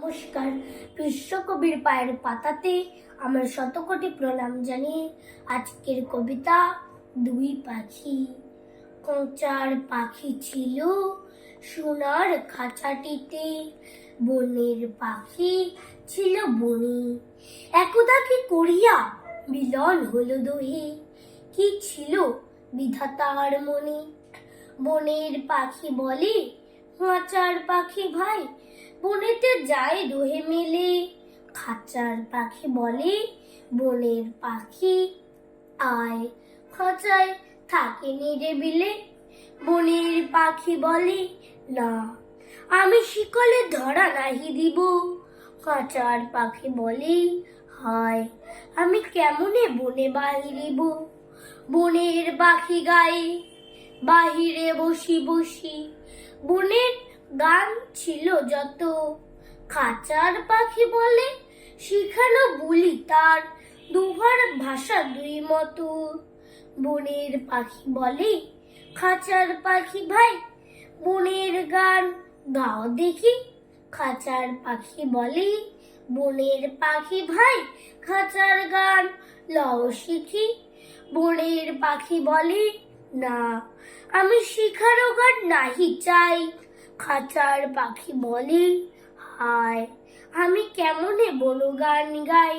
নমস্কার। বিশ্বকবির পায়ের পাতাতে আমার শতকোটি প্রণাম জানিয়ে আজকের কবিতা দুই পাখি। কোঁচার পাখি ছিল সোনার খাঁচাটিতে, বনের পাখি ছিল বনে। একদা কি করিয়া মিলন হলো দোহে, কি ছিল বিধাতার মনে। বনের পাখি বলে খাঁচার পাখি ভাই, বনেতে যায় দোহে মেলে। খাঁচার পাখি বলে বনের পাখি আয়, খাঁচায় থাকে নিরিবিলে। বনের পাখি বলে না, আমি শিকলে ধরা নাহি দিব। খাঁচার পাখি বলে হায়, আমি কেমনে বনে বাহিরিব। বনের পাখি গায়ে বাহিরে বসি বসি, বনের গান ছিল যত। খাঁচার পাখি বলে শিখানো বুলি তার, দুহার ভাষা দুই মতো। বনের পাখি বলে খাঁচার পাখি ভাই, বনের গান গাও দেখি। খাঁচার পাখি বলে বনের পাখি ভাই, খাঁচার গান লও শিখি। বনের পাখি বলে না, আমি শিখারও গান নাহি চাই। খাঁচার পাখি বলে হায়, আমি কেমনে বনগান গাই।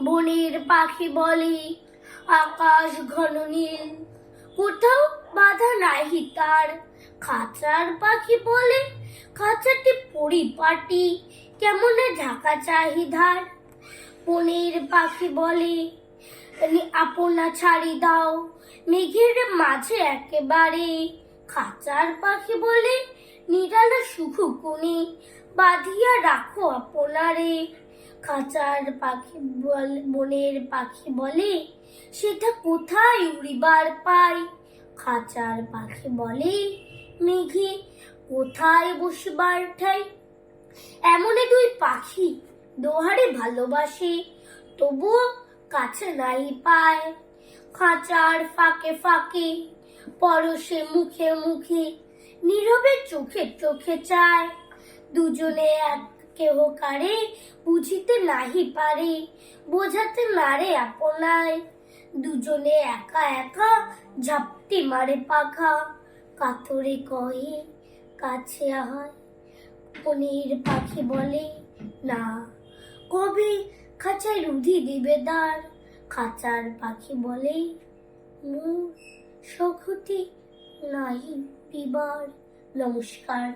বনের পাখি বলে আকাশ ঘন নীল, কোথাও বাধা নাহি তার। খাঁচার পাখি বলে খাঁচাটি পরিপাটি, কেমনে ঢাকা চাহিদার। বনের পাখি বলে আপনা ছাড়ি দাও মেঘের মাঝে একেবারে। খাঁচার পাখি বলে নিরালা সুখ কোণে, বাঁধিয়া রাখো আপনারে। খাঁচার পাখি বনের পাখি বলে সেটা কোথায় উড়িবার পাই। খাঁচার পাখি বলে মেঘে কোথায় বসিবার ঠাই। এমনে দুই পাখি দোহারে ভালোবাসে, তবুও কাছে নাই পায়। খাঁচার ফাঁকে ফাঁকে পরশে মুখে মুখে, নীরবে চোখে চোখে চায়। দুজনে এক কেহ কারে বুঝিতে নাহি পারে, বোঝাতে নারে আপনায়। দুজনে একা একা ঝাপটি মারে পাখা, কাতরে কহে কাছে আয়। বনের পাখি বলে না, কবে খাঁচায় রুধি দিবে দ্বার। খাঁচার পাখি বলে মোর সখতি নাহি দিবার। নমস্কার।